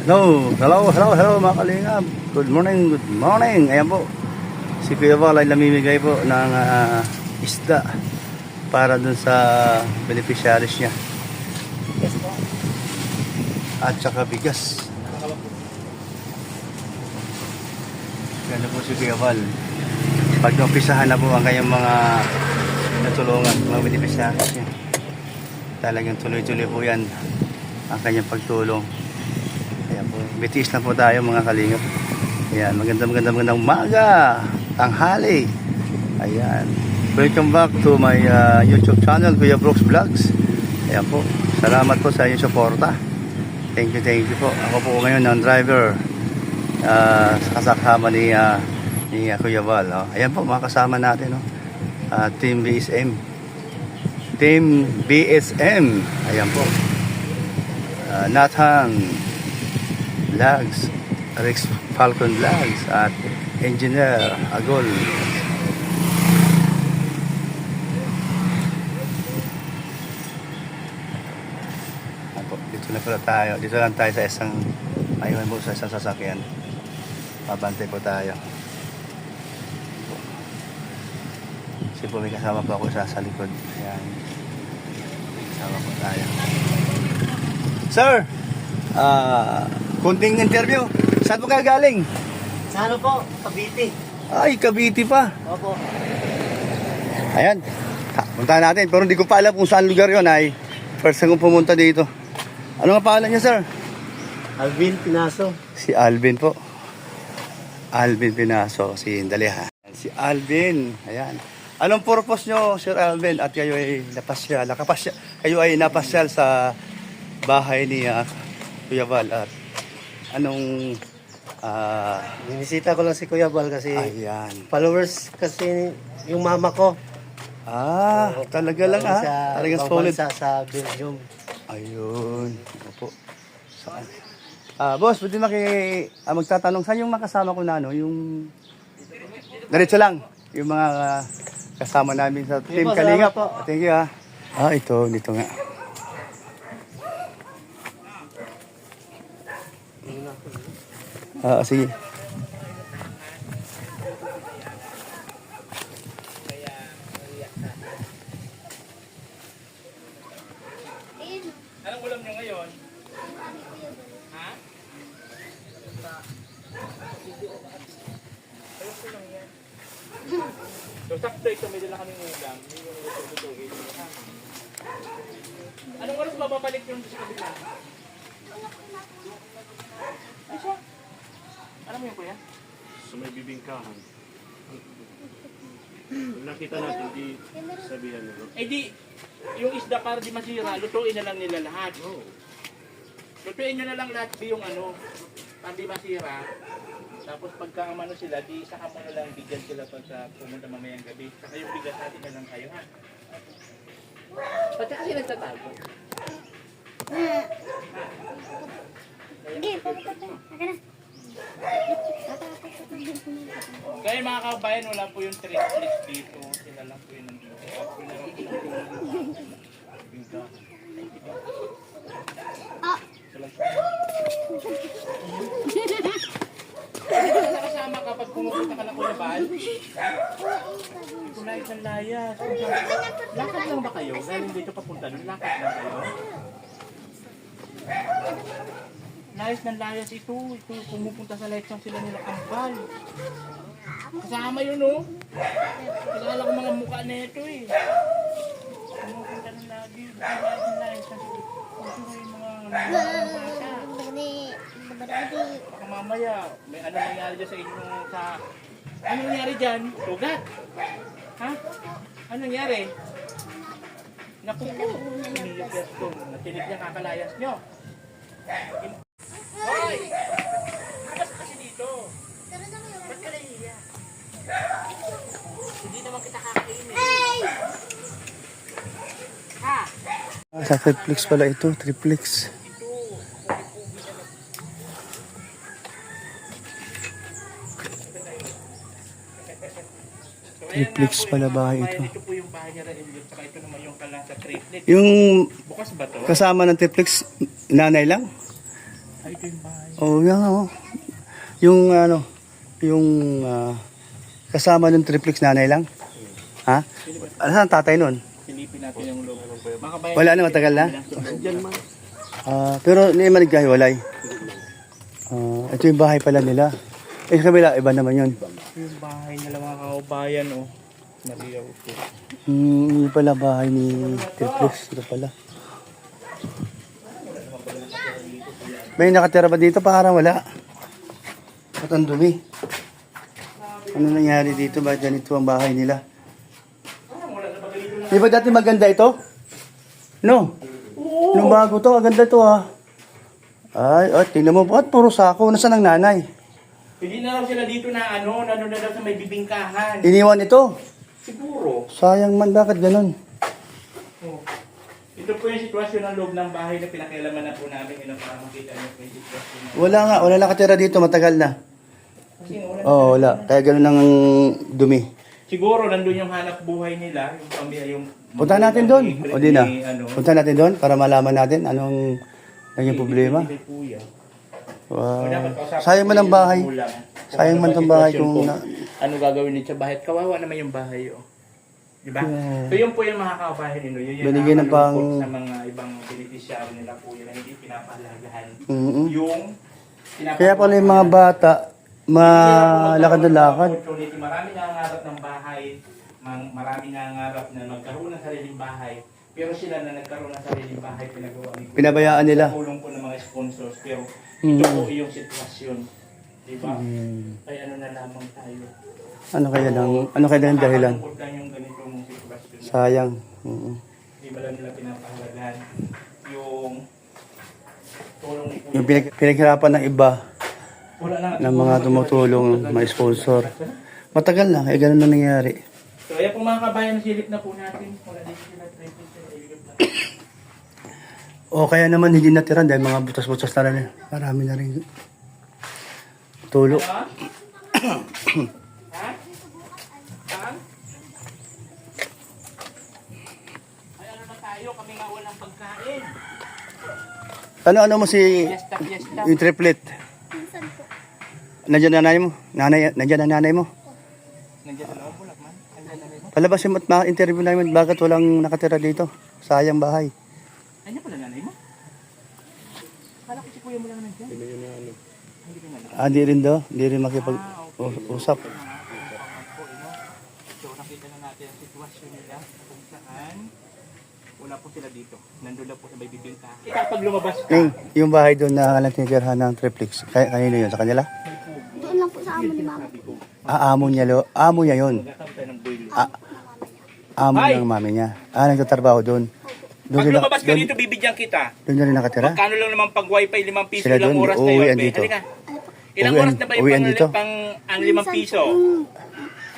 Hello mga kalingap. Good morning. Ayan po. Si Kuya Val ay namimigay po ng isda para dun sa beneficiaries niya. Yes po. At saka bigas. Ganda po si Kuya Val. Pag naumpisahan na po ang kanyang mga natulungan, mga beneficiaries niya. Talagang tuloy-tuloy po yan ang kanyang pagtulong. Ayan po, bitis na po tayo mga kalingap. Ayan, magandang umaga, tanghali. Ayan, welcome back to my YouTube channel, Kuya Brooks Vlogs. Ayan po, salamat po sa inyong suporta. Thank you po. Ako po ngayon ang driver sa kasama ni Kuya Val. Ayan po, mga kasama natin, Team BSM. Team BSM. Ayan po. Nathan Vlogs, Rex Falcon Vlogs, at Engineer Agol. Dito na pala tayo. Dito lang tayo sa isang ayun po, sa isang sasakyan. Mabantay po tayo. Kasi po may kasama po ako sa likod. Ayan. Kasama po tayo. Sir! Kunting interview. Saan po ka galing? Sa ano po? Cavite. Ay, Cavite pa. Opo. Ayan. Puntahan natin. Pero hindi ko pa alam kung saan lugar yun. Ay, first time kong pumunta dito. Ano nga pangalan niya, sir? Alvin Pinaso. Si Alvin po. Alvin Pinaso. Si Daliha. Si Alvin. Ayan. Anong purpose nyo, Sir Alvin? At kayo ay napasyal. Kayo ay napasyal sa bahay ni Kuya Val. At anong Binisita ko lang si Kuya Val kasi ayan. followers kasi yung mama ko. Talaga lang talagang solid. Sa Belgium. Ayun. Opo. Saan? Boss, pwede magtatanong saan yung makasama ko na yung diretso lang. Yung mga kasama namin sa Team po, Kalingap. salamat po. Thank you dito nga. Sige. Anong ulam nyo ngayon? Ha? Ayun ko lang yan. So, sakto ito, may dala kaming ulam. May yung luto-lutuin. Anong oras mababalik yung sa kabila? Ay siya. Alam mo yun, kuya? So may bibingkahan. Kung nakita natin, di sabihan nila. Eh di, yung isda para di masira, lutuin na lang nila lahat. Lutuin nyo na lang lahat yung para di masira. Tapos pagka umano sila, di saka mo na lang bigyan sila pagka pumunta mamayang gabi. Saka yung bigas natin na lang kayo, ha? Pati kasi nagtatago. Hindi, pumunta tayo. Saka na. Kaya mga kabayan, wala po yung trick dito. Sila lang po yung nandito. Nakasama ka pag pumupunta ka ng Kuyaban? Kulay ng layas. Lakad lang ba kayo? Galing dito papunta doon, lakad lang kayo? Layas ng layas ito. Pumupunta sa lechon sila nila Kambal. Kasama yun, Kilala ko mga mukha na ito, Pumupunta ng lagi. Layas ng layas. Pumupunta yung mga bata. Baka mamaya, may ano nangyari dyan sa inyo Ano nangyari dyan? Tugat? Ha? Ano nangyari? Naku po. Umiyak ito. Natinig niya kakalayas nyo. Hoy! Bukas kasi dito. Ba't ka nahihiya? Hindi naman kita kakainin. Ha? Sa triplex pala ito, triplex. Triplex pala bahay ito. Ito po yung bahay niya rin. Saka ito naman yung kala sa triplex. Yung Bukas ba to? kasama ng triplex, nanay lang? Ay, ito yung bahay. Oh, yan oh. Yung ano, yung kasama ng triplex nanay lang. Ha? Saan ang tatay nun? Silipin natin yung loob. Baka bayan Wala na, matagal na? Diyan man. Pero hindi man nagkahiwalay. Ito yung bahay pala nila. Eh, sa kabila, iba naman yun. Yung bahay nila mga kaubayan, oh. Naliyaw ito. Yung pala bahay ni triplex. Ito pala. May nakatira ba dito? Parang wala. At ang dumi. Ano nangyari dito? Bakit ganito ang bahay nila? Di ba dati maganda ito? No? Nung bago to, maganda to ha. Ay, tingnan mo po. At puro sako. Nasaan ang nanay? Hindi na raw sila dito na ano na daw sa may bibingkahan. Iniwan ito. Siguro. Sayang man, bakit ganun? Oh. Ito po yung sitwasyon ng loob ng bahay na pinakialaman na po namin para makita niyo po yung sitwasyon. Wala nga, wala nakatira dito, matagal na. Kasi wala. Oo, wala. Kaya ganun ang dumi. Siguro nandun yung hanap buhay nila, yung pamilya, yung... Punta natin doon. O di na. Ano, Punta natin doon para malaman natin anong naging problema. kay kuya. Wow. Dapat kausapin Sayang man ko ang yung bahay. magulang. Sayang man ang bahay kung na... Ano gagawin nito sa bahay? Kawawa naman yung bahay, oh. Diba? Yeah. So yun po yung mga kabahay nila. Yun yung Binigyan ng pang- nakakalungkot sa mga ibang beneficiary nila po yun na hindi pinapahalagahan. Mm-mm. Yung Kaya pala yung mga bata, malakad-lakad. Marami nangangarap ng bahay, marami nangangarap na magkaroon ng sariling bahay. Pero sila na nagkaroon ng sariling bahay, pinagawa ni Pinabayaan nila. Tulong po ng mga sponsors. Pero Mm. ito po yung sitwasyon. Diba? Hmm. Kaya ano na lamang tayo. Ano kaya ng dahilan? Nakakalungkot lang yung ganitong sitwasyon. Sayang. Mm-mm. Hindi ba lang nila pinapahalagahan yung tulong ni Yung pinaghirapan ng iba, Wala na. ng mga tumutulong, mga sponsor. Matagal na, kaya ganun na nangyari. So ayan po mga kabayan, silip na po natin. Wala din sila tripod sa ilip na. O kaya naman hindi natira dahil mga butas-butas na rin. Marami na rin tulo. Ano? Ha? Saan? Ay ano na tayo, kami nga walang pagkain. Ano mo si Fiesta. yung triplet? Minsan po. Nandiyan na nanay mo? Nandiyan na nanay mo? Nandiyan na ako, man. Nandiyan na rin. Palabasin mo at ma-interview namin bakit walang nakatira dito. Sayang bahay. Nandiyan pala nanay mo? Kala ko si kuya mo lang nandiyan. Hindi ko na Hindi rin daw. Hindi rin makipag-usap. So nakita na natin ang sitwasyon nila kung saan wala po sila dito. Nandun lang po sa may bibingkahan. Kapag lumabas ka, Yung bahay doon na natinitirahan ng triplex. Kanino yun? Sa kanila? Doon lang po sa amo ni mama po. Amo niya yun. magkakaroon tayo ng boil. Amo Ay! ng mami niya. Nagtatrabaho doon. Pag lumabas ka dito, bibigyan kita. Doon na rin nakatira? Magkano lang naman pag wifi, 5 piso, Sila ilang doon, oras na uuwian yun. dito. Halika. Ilang Uwian- oras na ba yung uwian dito? pang ang 5 Minsan piso? po, yung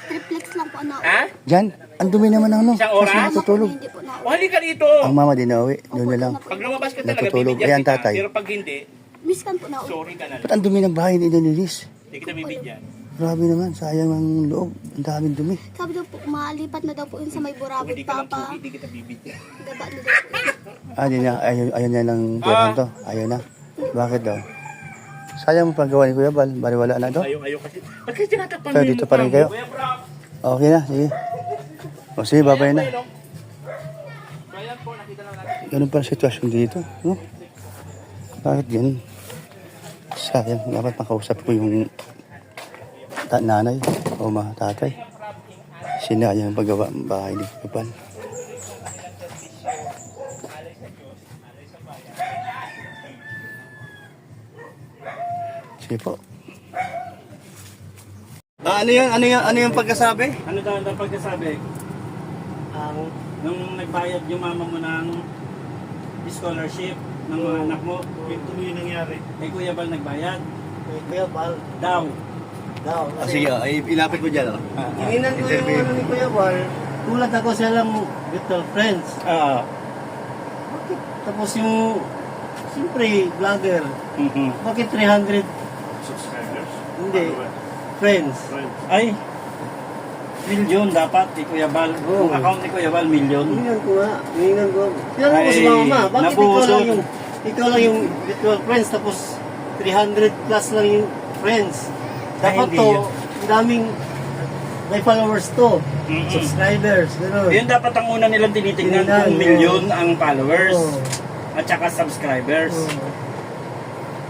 triplex lang po na Ha? Diyan, ang dumi naman ng ano. Isang Kasi oras? natutulog. Hindi po na O halika dito. Ang mama din na uwi. Doon na lang. Pag lumabas ka talaga, Natutulog. bibigyan Ayan, kita. tatay. Pero pag hindi, Miskan po na uwi. sorry ka na lang. Ba't ang dumi ng bahay ni Danilis? Hindi kita bibigyan. Grabe naman, sayang ang loob. Ang daming dumi. Sabi daw po, malipat na daw po yun sa may Kung burabot hindi ka lang papa. suki, hindi kita bibigyan. Gaba na daw po. Di na, ayaw niya lang tirahan to. Ayaw na. Bakit daw? Sayang mo paggawa ni Kuya Bal. Baliwala na to. Ayaw kasi. Ba't kasi tinatakpan Kaya dito pa rin kayo? Kuya bro. Okay na, sige. O sige, babay na. So ayan po, nakita lang natin. Ganun pa ang sitwasyon dito. No? Bakit ganun? Sayang, dapat makausap ko yung nanay o mga tatay. Sinayang paggawa ng bahay ni Kuya Bal. Sige po. Ano yung pagkasabi? Ano daw ang pagkasabi? Nung nagbayad yung mama mo ng scholarship ng mga anak mo, ito yung nangyari. Kay Kuya Bal nagbayad. Kuya Bal, Daw. daw. Sige, ilapit mo dyan. Hininan ko yung ano ni Kuya Bal, tulad ako silang virtual friends. Bakit? Tapos yung, siyempre, vlogger. Bakit 300? Subscribers? Hindi. Ano ba? Friends. Friends. Ay, milyon dapat ni Kuya Bal. Oo. Yung account ni Kuya Bal, milyon. Hininan ko nga. Hininan ko. Tinanong ko Ay, si mama, bakit nabusog. ikaw lang yung virtual friends tapos 300 plus lang yung friends. Dapat hindi to, yun. daming may followers to. Mm-mm. Subscribers, gano'n. Yun dapat ang una nilang tinitingnan Tingnan, kung milyon ang followers Oo. at saka subscribers. Oo.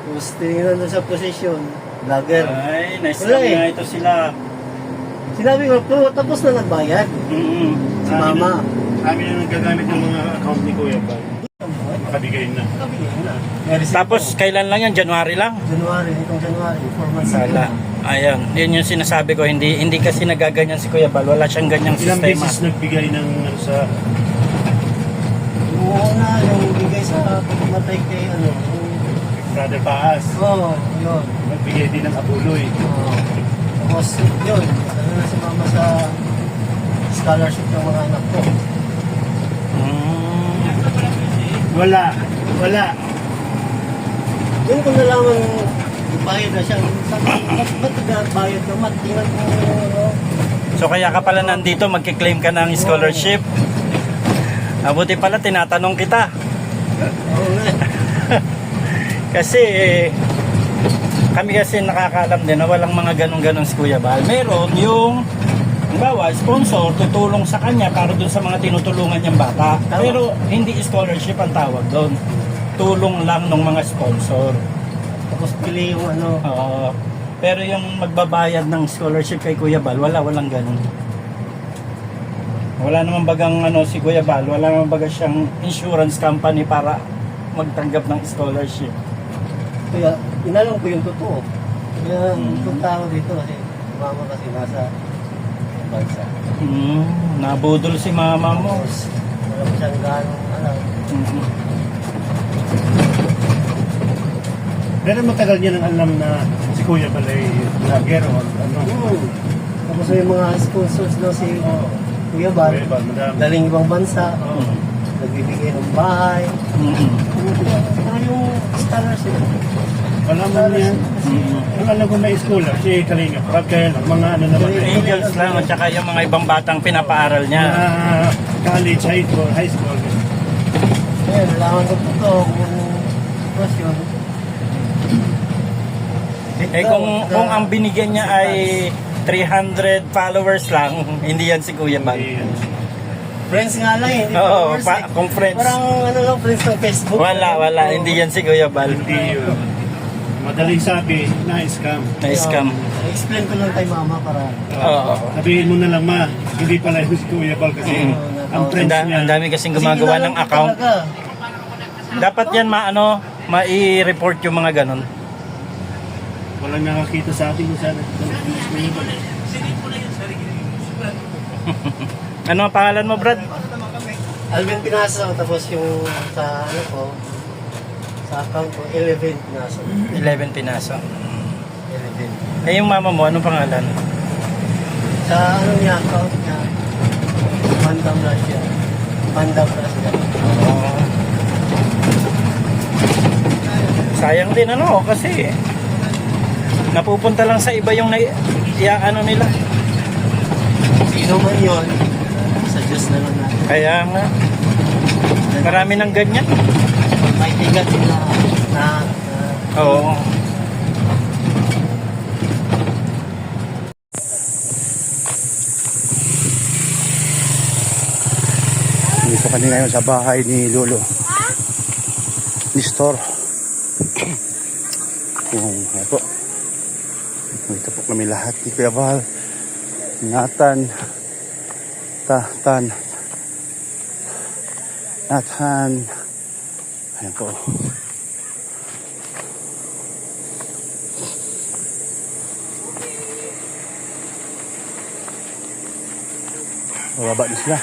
Tapos tinignan doon sa position, vlogger. Ay, nice Wala lang eh. nga ito sila. Sinabi ko, tapos na nagbayad. Mm-mm. Si mama. Kami na nagagamit ng mga account ni Kuya Bal. Makabigay na. Tapos kailan lang yan? January lang? January, itong January, 4 months Sala. Ayan, yun yung sinasabi ko, hindi kasi nagaganyan si Kuya Bal, wala siyang ganyang Ilang sistema. beses nagbigay ng ano sa Yung una, yung bigay sa pagkamatay kay yung Brother Paas. yun. Nagbigay din ng abuloy. Tapos yun, ano na si mama sa scholarship ng mga anak ko. Wala. Yun ko nalaman, bayad na siya. Sabi ko, ba't nagbayad naman? Tingnan mo, So kaya ka pala nandito, magkiklaim ka ng scholarship. Mabuti pala, tinatanong kita. Oo nga. Kasi kami kasi nakakaalam din na walang mga ganun-ganun si Kuya Bal. Meron yung halimbawa, sponsor tutulong sa kanya para dun sa mga tinutulungan niyang bata. Tama. Pero hindi scholarship ang tawag doon. Tulong lang ng mga sponsor. Tapos pili yung Pero yung magbabayad ng scholarship kay Kuya Bal, walang ganun. Wala naman bagang si Kuya Bal, wala naman bagang siyang insurance company para magtanggap ng scholarship. kaya inalam ko yung totoo. Kaya punta ako dito kasi mama kasi nasa bansa. Nabudol si mama mo. Tapos wala ko siyang ganong alam. Pero matagal niya nang alam na si Kuya Bal ay vlogger o ano. Tapos may mga sponsors daw si Kuya Bal. Kuya Bal, madami. Daling ibang bansa. Nagbibigay ng bahay. Ano yung scholarship? Wala mo niya. Ang alam ko may scholar, si Kalinga. Kaya lang, mga ano naman. Angels lang at saka yung mga ibang batang pinapaaral niya. College, high school. Ayun, nalaman ko po ito kung question. Kung ang binigyan niya ay 300 followers lang, hindi yan si Kuya Bal. Friends nga lang, hindi Oo, followers eh. kung friends. Parang ano lang, friends ng Facebook. Wala, hindi yan si Kuya Bal. Hindi yun. Madaling sabi, na-scam. Na-scam. Explain ko lang kay mama para Oo. Sabihin mo na lang, ma, hindi pala yung si Kuya Bal kasi ang friends niya. Ang dami kasing gumagawa ng account. Dapat yan mai-report yung mga ganun. Walang nakakita sa atin kung saan. Ano ang pangalan mo, Brad? Alvin Pinaso, tapos yung sa ano ko, sa account ko, 11 Pinaso. 11 Pinaso. 11. Eh yung mama mo, anong pangalan? Sa ano niya, account niya, Mandam Russia. Mandam Russia. Sayang din kasi napupunta lang sa iba yung nila. Sino man yun, sa Diyos na lang natin. Kaya nga, marami ng ganyan. May tigat sila na Oo. Dito kami ngayon sa bahay ni Lolo. Nestor. Ito. Dito po kami lahat ni Kuya Bal, Nathan, ayan po. Bababa na sila.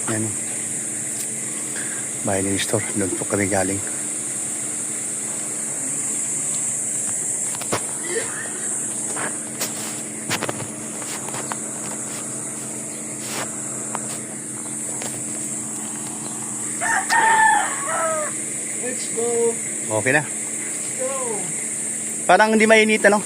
Yan. Bahay ni Nestor. Doon po kami galing. Okay na. Parang hindi mainit, ano?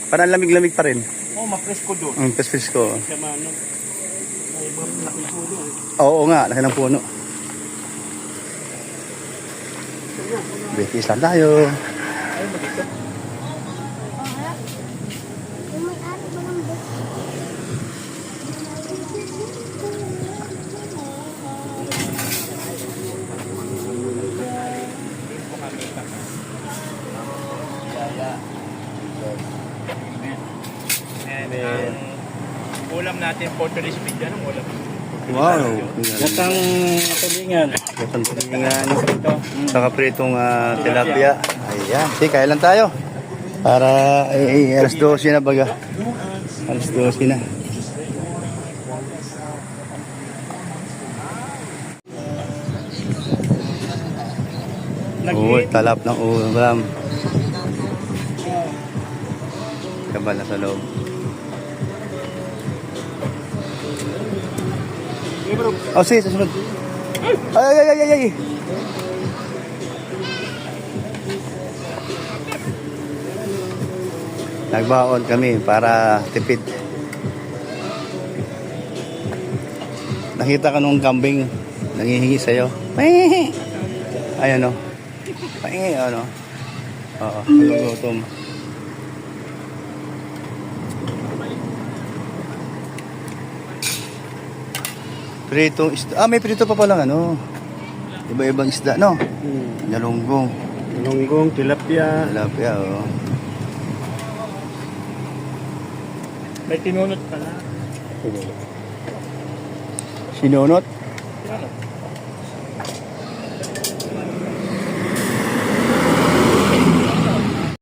Parang lamig-lamig pa rin. Mapresko doon. Ang pes ko. Siya mano. May malaking puno. Oo nga, laki ng puno. Bekis lang tayo. Ayaw mo dito? Oh, ha? Yung may-ari ba ng book? Dito kami kami. And ang ulam natin, portullis with anong ulam? Wow. Gatang tulingan. Gatang tulingan. Saka pritong tilapia. Ayan. Sige, kaya lang tayo. Para alas 12 na baga. Alas 12 na. Oo, talap ng ulam. Kabal na sa loob. Oh, sige, susunod. Ay, ay, ay, ay, ay. Nagbaon kami para tipid. Nakita ka nung kambing nangihingi sa'yo. Pahingi! Ayan o. Pahingi, ano. Oo, nagugutom. Pritong isda. Ah, may prito pa palang ano. Iba-ibang isda, no? Galunggong. Lunggong, tilapia. Tilapia, oo. May tinunot pala. Sinunot? Ano?